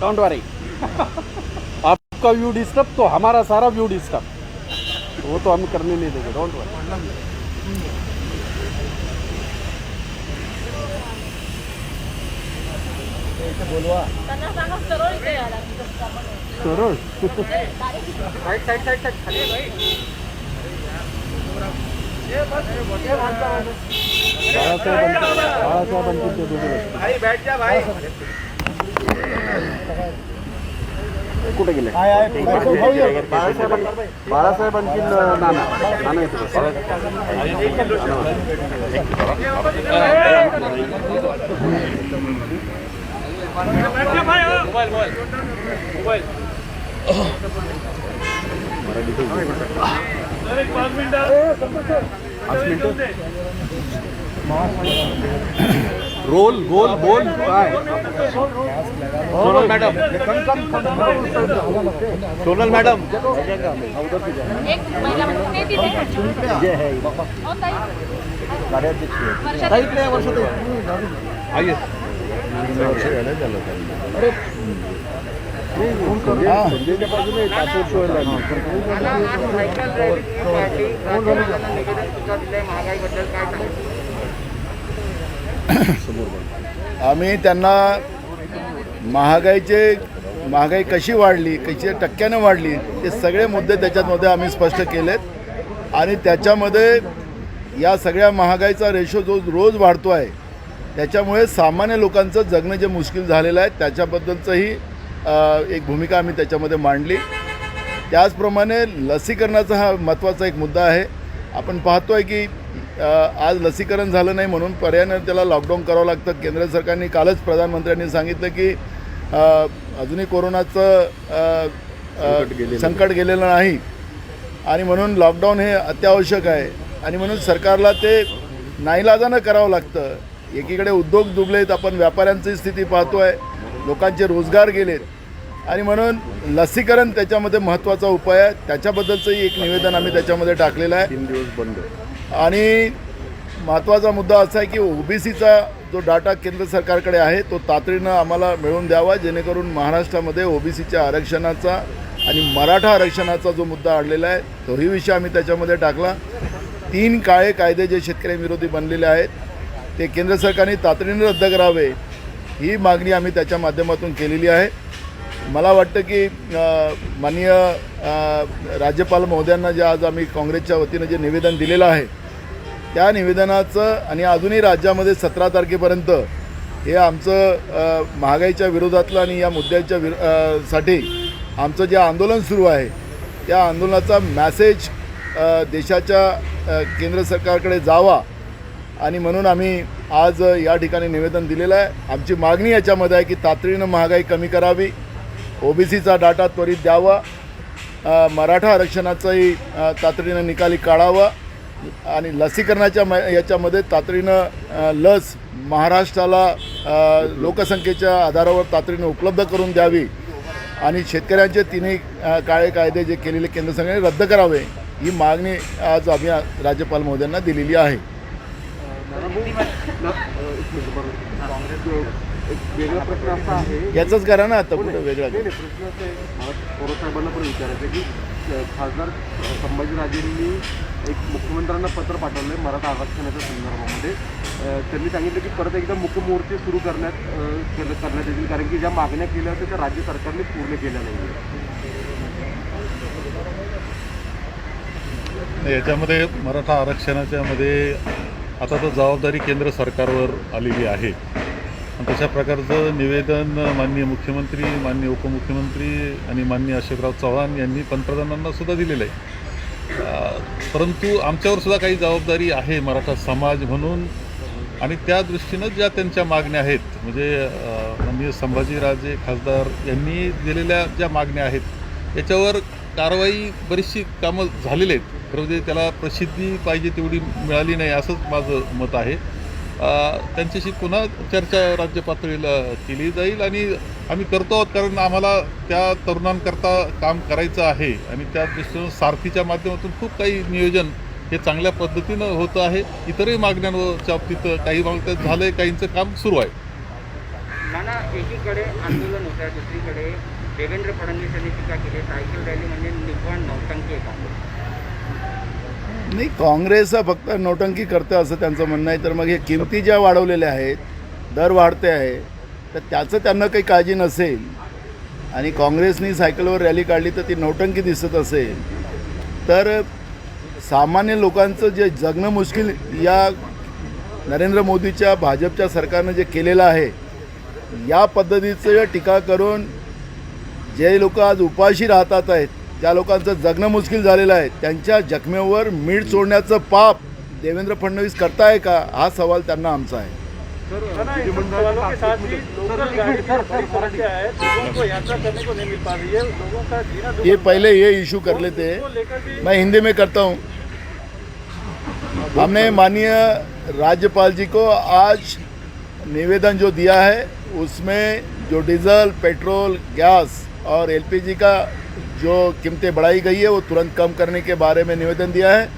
Don't वरी। आपका view disturb तो हमारा सारा व्यू डिस्टर्ब, वो तो हम करने नहीं देंगे, डोंट वरी। सरळ कुठे गेले? बाळासाहेब आणखी नाना नाना येतो. रोल गोल बोल काय? सोनल मॅडम, सोनल मॅडम जे है आइए. संजयच्या बाजूने आम्ही त्यांना महागाई कशी वाढली, कशी टक्क्याने वाढली, ते सगळे मुद्दे त्याच्यामध्ये आम्ही स्पष्ट केलेत. आणि त्याच्यामध्ये या सगळ्या महागाईचा रेशो जो रोज वाढतो आहे त्याच्यामुळे सामान्य लोकांचं जगणं जे मुश्किल झालेलं आहे त्याच्याबद्दलचंही एक भूमिका आम्ही त्याच्यामध्ये मांडली. त्याचप्रमाणे लसीकरणाचा हा महत्त्वाचा एक मुद्दा आहे. आपण पाहतो आहे की आज लसीकरण झालं नाही म्हणून पर्यायानं त्याला लॉकडाऊन करावं लागतं. केंद्र सरकारने कालच प्रधानमंत्र्यांनी सांगितलं की अजूनही कोरोनाचं संकट गेलेलं नाही आणि म्हणून लॉकडाऊन हे अत्यावश्यक आहे आणि म्हणून सरकारला ते नाईलाजानं करावं लागतं. एकीकडे उद्योग डुबलेत, आपण व्यापाऱ्यांची स्थिती पाहतो आहे, लोकांचे रोजगार गेलेत आणि म्हणून लसीकरण त्याच्यामध्ये महत्त्वाचा उपाय आहे. त्याच्याबद्दलचंही एक निवेदन आम्ही त्याच्यामध्ये टाकलेलं आहे. 3 दिवस बंद. आणि महत्त्वाचा मुद्दा असा आहे की ओबीसीचा जो डाटा केंद्र सरकारकडे आहे तो तातडीनं आम्हाला मिळवून द्यावा, जेणेकरून महाराष्ट्रामध्ये ओबीसीच्या आरक्षणाचा आणि मराठा आरक्षणाचा जो मुद्दा अडलेला आहे तोही विषय आम्ही त्याच्यामध्ये टाकला. 3 काळे कायदे जे शेतकऱ्यांविरोधी बनलेले आहेत ते केंद्र सरकारने तातडीनं रद्द करावे ही मागणी आम्ही त्याच्या माध्यमातून केलेली आहे. मला वाटतं की माननीय राज्यपाल महोदयांना जे आज आम्ही काँग्रेसच्या वतीनं जे निवेदन दिलेलं आहे त्या निवेदनाचं आणि अजूनही राज्यामध्ये 17 तारखेपर्यंत हे आमचं महागाईच्या विरोधातलं आणि या मुद्द्याच्या साठी आमचं जे आंदोलन सुरू आहे त्या आंदोलनाचा मॅसेज देशाच्या केंद्र सरकारकडे जावा आणि म्हणून आम्ही आज या ठिकाणी निवेदन दिलेलं आहे. आमची मागणी याच्यामध्ये आहे की तातडीनं महागाई कमी करावी, ओबीसीचा डाटा त्वरित द्यावा, मराठा आरक्षणाचाही तातडीनं निकाली काढावा आणि लसीकरणाच्या याच्यामध्ये तातडीनं लस महाराष्ट्राला लोकसंख्येच्या आधारावर तातडीनं उपलब्ध करून द्यावी आणि शेतकऱ्यांचे 3 काळे कायदे जे केलेले केंद्र सरकारने रद्द करावे ही मागणी आज आम्ही राज्यपाल महोदयांना दिलेली आहे. एक वेगळा प्रश्न असा आहे, याचाच करा ना आता कुठं वेगळा प्रश्न असा आहे, मला पवारसाहेबांना पण विचारायचं आहे की खासदार संभाजीराजेंनी एक मुख्यमंत्र्यांना पत्र पाठवलं आहे मराठा आरक्षणाच्या संदर्भामध्ये. त्यांनी सांगितलं की परत एकदा मुख्य मोर्चे सुरू करण्यात येतील कारण की ज्या मागण्या केल्या होत्या त्या राज्य सरकारने पूर्ण केल्या नाही. याच्यामध्ये मराठा आरक्षणाच्या मध्ये आता तर जबाबदारी केंद्र सरकारवर आलेली आहे. तशा प्रकारचं निवेदन माननीय मुख्यमंत्री, माननीय उपमुख्यमंत्री आणि माननीय अशोकराव चव्हाण यांनी पंतप्रधानांना सुद्धा दिलेलं आहे. परंतु आमच्यावर सुद्धा काही जबाबदारी आहे मराठा समाज म्हणून आणि त्या दृष्टीनं ज्या त्यांच्या मागण्या आहेत म्हणजे माननीय संभाजीराजे खासदार यांनी दिलेल्या ज्या मागण्या आहेत याच्यावर कारवाई बरीचशी कामं झालेली आहेत. खरं त्याला प्रसिद्धी पाहिजे तेवढी मिळाली नाही असंच माझं मत आहे. त्यांच्याशी पुन्हा चर्चा राज्य पातळीला केली जाईल आणि आम्ही करतो आहोत कारण आम्हाला त्या तरुणांकरता काम करायचं आहे आणि त्या दृष्टीनं सारथीच्या माध्यमातून खूप काही नियोजन हे चांगल्या पद्धतीनं होतं आहे. इतरही मागण्यांच्या बाबतीत काही मागण्यात झालं आहे, काहींचं काम सुरू आहे. दादा, एकीकडे आंदोलन होत आहे, दुसरीकडे देवेंद्र फडणवीस यांनी टीका केली, सायकल रॅली म्हणजे निव्वळ नौटंकी आहे का? नाही, काँग्रेस हा फक्त नौटंकी करतं असं त्यांचं म्हणणं आहे. तर मग हे किमती ज्या वाढवलेल्या आहेत, दर वाढते आहे, तर त्याचं त्यांना काही काळजी नसेल आणि काँग्रेसनी सायकलवर रॅली काढली तर ती नौटंकी दिसत असेल, तर सामान्य लोकांचं जे जगणं मुश्किल या नरेंद्र मोदीच्या भाजपच्या सरकारनं जे केलेलं आहे, या पद्धतीचं टीका करून जे लोक आज उपाशी राहतात आहेत, ज्या लोकांचं जगणं मुश्किल झालेलं आहे, त्यांच्या जखमेवर मीठ सोडण्याचं पाप देवेंद्र फडणवीस करताय का, हा सवाल त्यांना आमचा आहे. सवालों के साथ ही लोकल गाड़ी की बड़ी समस्या है, लोगों को यात्रा करने को नहीं मिल पा रही है, लोगों का जीना ये पहले ये इशू कर लेते हैं, मैं हिंदी में करता हूँ. हमने माननीय राज्यपाल जी को आज निवेदन जो दिया है, उसमें जो डीजल, पेट्रोल, गैस और एलपीजी का जो कीमतें बढ़ाई गई है वो तुरंत कम करने के बारे में निवेदन दिया है.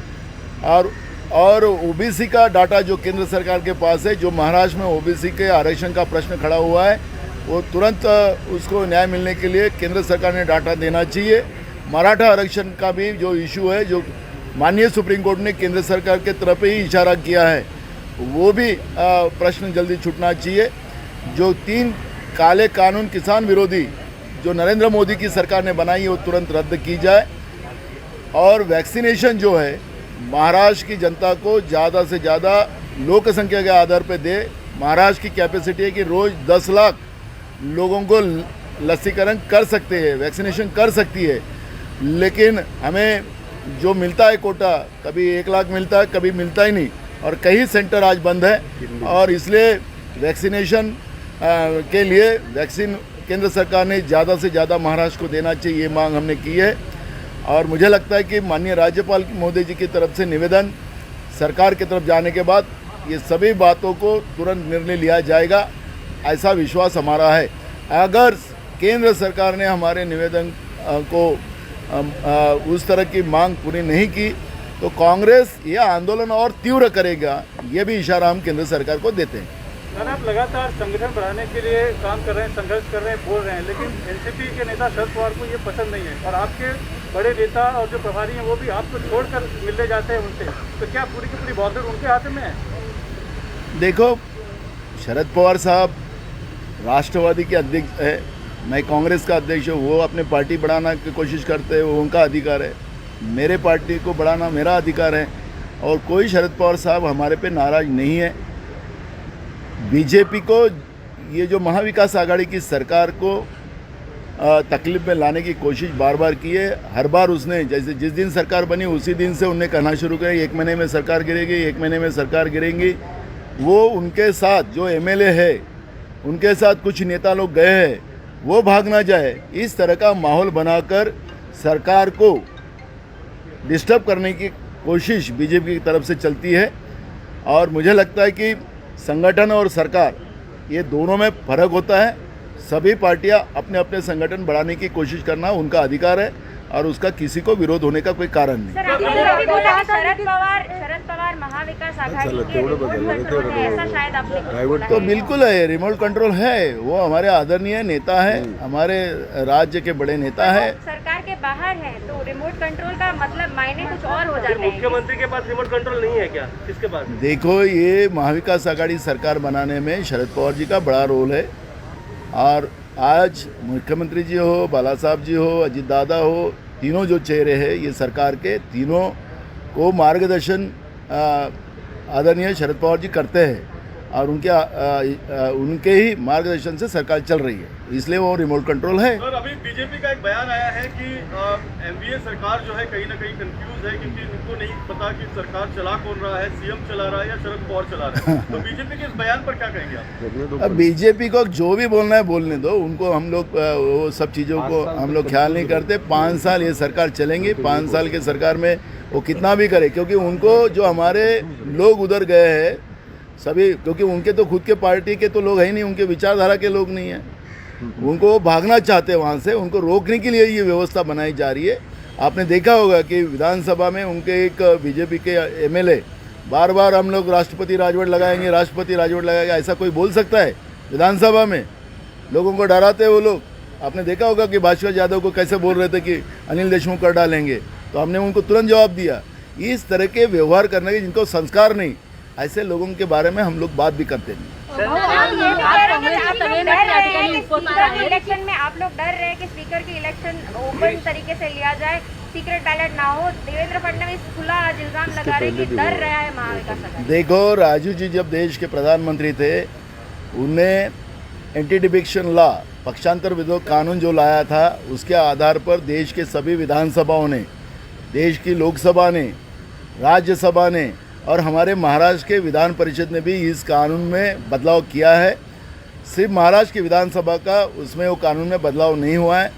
और ओबीसी का डाटा जो केंद्र सरकार के पास है, जो महाराष्ट्र में ओबीसी के आरक्षण का प्रश्न खड़ा हुआ है, वो तुरंत उसको न्याय मिलने के लिए केंद्र सरकार ने डाटा देना चाहिए. मराठा आरक्षण का भी जो इशू है, जो माननीय सुप्रीम कोर्ट ने केंद्र सरकार के तरफ ही इशारा किया है, वो भी प्रश्न जल्दी छूटना चाहिए. जो 3 काले कानून किसान विरोधी जो नरेंद्र मोदी की सरकार ने बनाई है, वो तुरंत रद्द की जाए. और वैक्सीनेशन जो है, महाराष्ट्र की जनता को ज़्यादा से ज़्यादा लोक संख्या के आधार पर दे. महाराष्ट्र की कैपेसिटी है कि रोज़ 10 लाख लोगों को लसीकरण कर सकते हैं, वैक्सीनेशन कर सकती है. लेकिन हमें जो मिलता है कोटा, कभी 1 लाख मिलता है, कभी मिलता ही नहीं, और कई सेंटर आज बंद है. और इसलिए वैक्सीनेशन के लिए वैक्सीन केंद्र सरकार ने ज़्यादा से ज़्यादा महाराष्ट्र को देना चाहिए, ये मांग हमने की है. और मुझे लगता है कि माननीय राज्यपाल मोदी जी की तरफ से निवेदन सरकार की तरफ जाने के बाद ये सभी बातों को तुरंत निर्णय लिया जाएगा, ऐसा विश्वास हमारा है. अगर केंद्र सरकार ने हमारे निवेदन को उस तरह की मांग पूरी नहीं की तो कांग्रेस यह आंदोलन और तीव्र करेगा, ये भी इशारा हम केंद्र सरकार को देते हैं. सर, आप लगातार संगठन बढ़ाने के लिए काम कर रहे हैं, संघर्ष कर रहे हैं, बोल रहे हैं, लेकिन एनसीपी के नेता शरद पवार को ये पसंद नहीं है और आपके बड़े नेता और जो प्रभारी हैं वो भी आपको छोड़कर मिलने जाते हैं उनसे, तो क्या पूरी की पूरी बॉर्डर उनके हाथ में है? देखो, शरद पवार साहब राष्ट्रवादी के अध्यक्ष है, मैं कांग्रेस का अध्यक्ष हूँ. वो अपने पार्टी बढ़ाना की कोशिश करते हैं, वो उनका अधिकार है. मेरे पार्टी को बढ़ाना मेरा अधिकार है. और कोई शरद पवार साहब हमारे पे नाराज़ नहीं है. बीजेपी को ये जो महाविकास आघाड़ी की सरकार को तकलीफ में लाने की कोशिश बार बार की है. हर बार उसने, जैसे जिस दिन सरकार बनी उसी दिन से उनने कहना शुरू किया 1 महीने में सरकार गिरेगी, 1 महीने में सरकार गिरेंगी. वो उनके साथ जो एमएलए है, उनके साथ कुछ नेता लोग गए हैं, वो भाग ना जाए, इस तरह का माहौल बनाकर सरकार को डिस्टर्ब करने की कोशिश बीजेपी की तरफ से चलती है. और मुझे लगता है कि संगठन और सरकार ये दोनों में फ़र्क होता है. सभी पार्टियां अपने अपने संगठन बढ़ाने की कोशिश करना उनका अधिकार है और उसका किसी को विरोध होने का कोई कारण नहीं. सर, आपने भी बोला शरद पवार महाविकास आघाड़ी के रिमोट कंट्रोल है, ऐसा शायद आपने बोला. तो बिल्कुल है, रिमोट कंट्रोल है. वो हमारे आदरणीय नेता है, हमारे राज्य के बड़े नेता है. सरकार के बाहर है तो रिमोट कंट्रोल का मतलब मायने कुछ और हो जाते हैं. मुख्यमंत्री के पास रिमोट कंट्रोल नहीं है क्या? किसके पास? देखो, ये महाविकास आघाड़ी सरकार बनाने में शरद पवार जी का बड़ा रोल है. और आज मुख्यमंत्री जी हो, बाला साहब जी हो, अजीत दादा हो, तीनों जो चेहरे हैं ये सरकार के, तीनों को मार्गदर्शन आदरणीय शरद पवार जी करते हैं. और उनके ही मार्गदर्शन से सरकार चल रही है, इसलिए वो रिमोट कंट्रोल है. सर, अभी बीजेपी का एक बयान आया है कि एनडीए सरकार जो है कहीं ना कहीं कंफ्यूज है, क्योंकि उनको नहीं पता कि सरकार चला कौन रहा है, सीएम चला रहा है या शरद पवार चला रहा है. तो बीजेपी के इस बयान पर क्या कहेंगे आप? अब बीजेपी को जो भी बोलना है बोलने दो, उनको हम लोग वो सब चीज़ों को हम लोग ख्याल नहीं करते. 5 साल ये सरकार चलेंगी, 5 साल के सरकार में वो कितना भी करे, क्योंकि उनको जो हमारे लोग उधर गए हैं सभी, क्योंकि उनके तो खुद के पार्टी के तो लोग है ही नहीं, उनके विचारधारा के लोग नहीं हैं. उनको वो भागना चाहते हैं वहाँ से, उनको रोकने के लिए ये व्यवस्था बनाई जा रही है. आपने देखा होगा कि विधानसभा में उनके एक बीजेपी के एमएलए बार बार हम लोग राष्ट्रपति राजवट लगाएंगे, राष्ट्रपति राजवट लगाएंगे, ऐसा कोई बोल सकता है विधानसभा में? लोगों को डराते हैं वो लोग। आपने देखा होगा कि भास्कर यादव को कैसे बोल रहे थे कि अनिल देशमुख कर डालेंगे, तो हमने उनको तुरंत जवाब दिया। इस तरह के व्यवहार करने के जिनको संस्कार नहीं, ऐसे लोगों के बारे में हम लोग बात भी करते नहीं। इलेक्शन में आप लोग डर रहे हैं कि स्पीकर की इलेक्शन ओपन तरीके से लिया जाए, सीक्रेट बैलेट ना हो। देवेंद्र फडणवीस खुला आज इल्जाम लगा रहे कि डर रहा है महाविकास आघाड़ी। देखो, राजू जी जब देश के प्रधानमंत्री थे, उन्हें एंटी डिफेक्शन लॉ, पक्षांतर विरोध कानून जो लाया था, उसके आधार पर देश के सभी विधानसभाओं ने, देश की लोकसभा ने, राज्यसभा ने और हमारे महाराष्ट्र के विधान परिषद ने भी इस कानून में बदलाव किया है। सिर्फ महाराष्ट्र की विधानसभा का उसमें वो कानून में बदलाव नहीं हुआ है।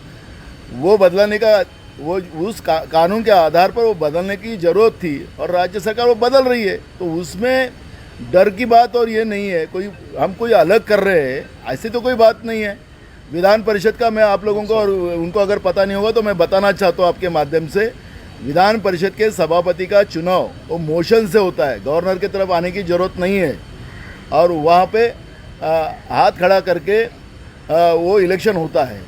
वो बदलाने का वो उस कानून के आधार पर वो बदलने की ज़रूरत थी और राज्य सरकार वो बदल रही है, तो उसमें डर की बात और ये नहीं है कोई हम कोई अलग कर रहे हैं, ऐसी तो कोई बात नहीं है। विधान परिषद का मैं आप लोगों को और उनको अगर पता नहीं होगा तो मैं बताना चाहता हूँ आपके माध्यम से, विधान परिषद के सभापति का चुनाव वो मोशन से होता है, गवर्नर की तरफ आने की ज़रूरत नहीं है और वहाँ पे हाथ खड़ा करके वो इलेक्शन होता है।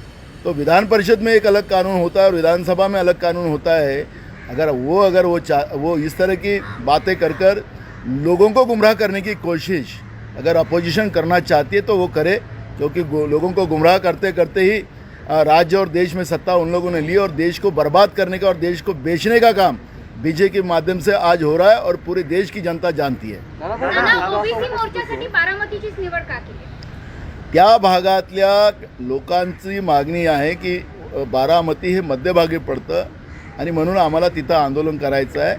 तो विधान परिषद में एक अलग कानून होता है और विधानसभा में अलग कानून होता है। अगर वो इस तरह की बातें कर लोगों को गुमराह करने की कोशिश अगर अपोजिशन करना चाहती है तो वो करे, क्योंकि लोगों को गुमराह करते करते ही राज्य और देश में सत्ता उन लोगों ने ली और देश को बर्बाद करने का और देश को बेचने का काम बीजेपी के माध्यम से आज हो रहा है और पूरे देश की जनता जानती है। ओबीसी मोर्चासाठी बारामतीचीच निवड का केली? त्या भागातल्या लोकांची मागणी आहे की बारामती हे मध्यभागी पडतं आणि म्हणून आम्हाला तिथं आंदोलन करायचं आहे।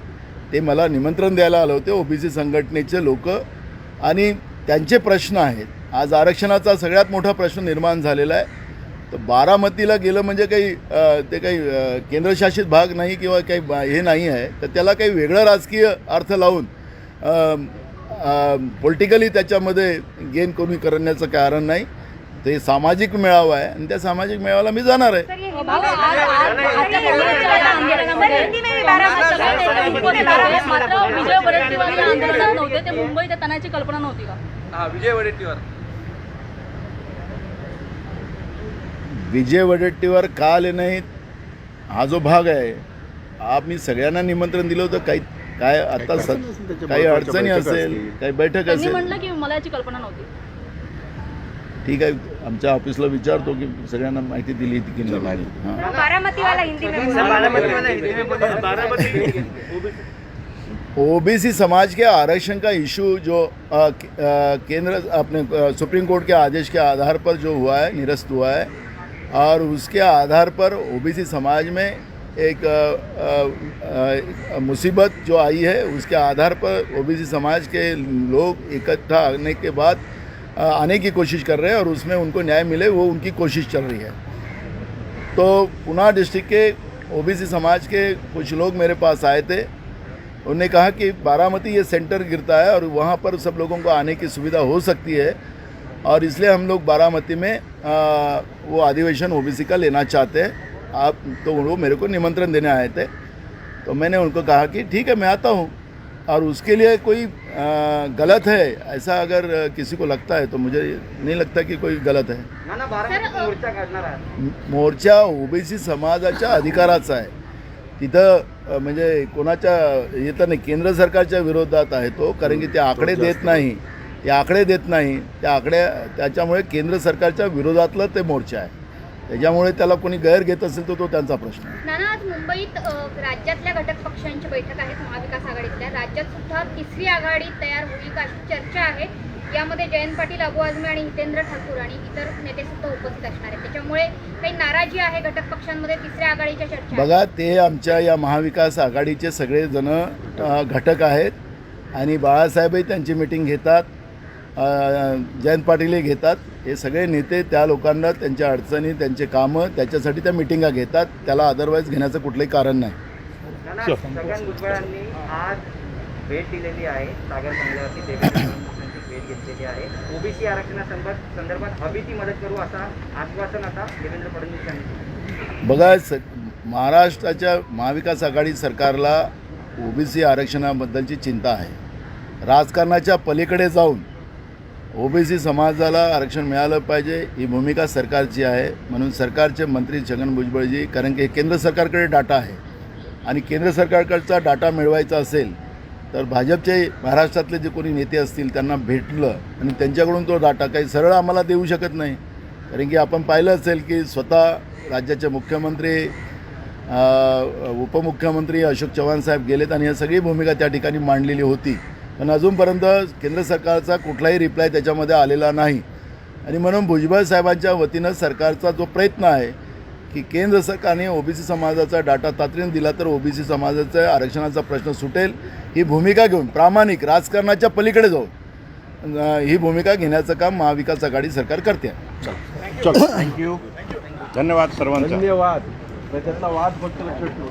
ते मला निमंत्रण द्यायला आले होते ओबीसी संघटनेचे लोक आणि त्यांचे प्रश्न आहेत। आज आरक्षणाचा सगळ्यात मोठा प्रश्न निर्माण झालेला आहे। तर बारामतीला गेलं म्हणजे काही ते काही केंद्रशासित भाग नाही किंवा काही हे नाही आहे, तर त्याला काही वेगळा राजकीय अर्थ लावून पॉलिटिकली त्याच्यामध्ये गेन कोणी करण्याचं कारण नाही। ते सामाजिक मेळावा आहे आणि त्या सामाजिक मेळाव्याला मी जाणार आहे। मात्र विजय वडेट्टीवार या आंदोलनात नव्हते, ते मुंबईत येतानाची कल्पना नव्हती का? विजय वडेट्टीवार का आले नाहीत हा जो भाग आहे, मी सगळ्यांना निमंत्रण दिलं होतं। काय आता काही अडचणी असेल, काही बैठक त्यांनी असेल, म्हणलं की मला याची कल्पना नव्हती। ठीक आहे, आमच्या ऑफिसला विचारतो की सगळ्यांना माहिती दिली की नाही। हां, बारामती वाला हिंदी में ओबीसी समाज के आरक्षण का इशू जो केंद्र अपने सुप्रीम कोर्ट के आदेश के आधार पर जो हुआ है, निरस्त हुआ है और उसके आधार पर ओबीसी समाज में एक मुसीबत जो आई है, उसके आधार पर ओबीसी समाज के लोग इकट्ठा आने के बाद आने की कोशिश कर रहे हैं और उसमें उनको न्याय मिले वो उनकी कोशिश चल रही है। तो पुणे डिस्ट्रिक्ट के ओबीसी समाज के कुछ लोग मेरे पास आए थे। उन्होंने कहा कि बारामती ये सेंटर गिरता है और वहाँ पर सब लोगों को आने की सुविधा हो सकती है और इसलिए हम लोग बारामती में वो अधिवेशन ओबीसी का लेना चाहते हैं। आप तो वो मेरे को निमंत्रण देने आए थे, तो मैंने उनको कहा कि ठीक है मैं आता हूँ और उसके लिए कोई गलत है ऐसा अगर किसी को लगता है तो मुझे नहीं लगता कि कोई गलत है। मोर्चा काढणार आहे। मोर्चा ओबीसी समाजाच्या अधिकाराचा आहे। तिथं म्हणजे कोणाच्या येतं नाही, केंद्र सरकारच्या विरोधात आहे तो, कारण की ते आकडे देत नाही, त्याच्यामुळे केंद्र सरकारच्या विरोधातलं ते मोर्चा आहे। त्याच्यामुळे त्याला कोणी गैर घेत असेल तर तो त्यांचा प्रश्न आहे। नाना, आज मुंबईत राज्यातल्या घटक पक्षांची बैठक आहे, महाविकास आघाडीतल्या। राज्यात सुद्धा तिसरी आघाडी तयार होईल का अशी चर्चा आहे। यामध्ये जयंत पाटील, अबू आझमी आणि हितेंद्र ठाकूर आणि इतर नेते सुद्धा उपस्थित असणार आहेत। त्याच्यामुळे काही नाराजी आहे घटक पक्षांमध्ये तिसऱ्या आघाडीच्या चर्चा। बघा, ते आमच्या या महाविकास आघाडीचे सगळेजण घटक आहेत आणि बाळासाहेबही त्यांची मीटिंग घेतात, जयंत पाटीलही घेतात। हे सगळे नेते त्या लोकांना त्यांच्या अडचणी, त्यांचे कामं, त्याच्यासाठी त्या मिटिंगा घेतात। त्याला अदरवाईज घेण्याचं कुठलंही कारण नाही। छगन भुजबळांनी आज भेट दिलेली आहे, सागर बंगल्यावरती देवेंद्र फडणवीसांची भेट घेतलेली आहे। ओबीसी आरक्षणासंदर्भात हवी ती मदत करू असं आश्वासन आता देवेंद्र फडणवीस यांनी। बघा, महाराष्ट्राच्या महाविकास आघाडी सरकारला ओबीसी आरक्षणाबद्दलची चिंता आहे। राजकारणाच्या पलीकडे जाऊन ओबीसी समाजाला आरक्षण मिळालं पाहिजे ही भूमिका सरकारची आहे. म्हणून सरकारचे मंत्री छगन भुजबळजी, कारण की केंद्र सरकारकडे डाटा आहे आणि केंद्र सरकारकडचा डाटा मिळवायचा असेल तर भाजपचे महाराष्ट्रातले जे कोणी नेते असतील त्यांना भेटलं आणि त्यांच्याकडून तो डाटा काही सरळ आम्हाला देऊ शकत नाही. कारण की आपण पाहिलं असेल की स्वतः राज्याचे मुख्यमंत्री उपमुख्यमंत्री अशोक चव्हाण साहेब गेलेत आणि ही सगळी भूमिका त्या ठिकाणी मांडलेली होती. पण अजूनपर्यंत केंद्र सरकारचा कुठलाही रिप्लाय त्याच्यामध्ये आलेला नाही. आणि म्हणून भुजबळ साहेबांच्या वतीनं सरकारचा जो प्रयत्न आहे की केंद्र सरकारने ओबीसी समाजाचा डाटा तातडीने दिला तर ओबीसी समाजाचा आरक्षणाचा प्रश्न सुटेल ही भूमिका घेऊन प्रामाणिक राजकारणाच्या पलीकडे जाऊन ही भूमिका घेण्याचं काम महाविकास आघाडी सरकार करते. थँक्यू. धन्यवाद सर्वांचा. धन्यवाद. त्याच्यातला वाद फक्त लक्षात ठेवू.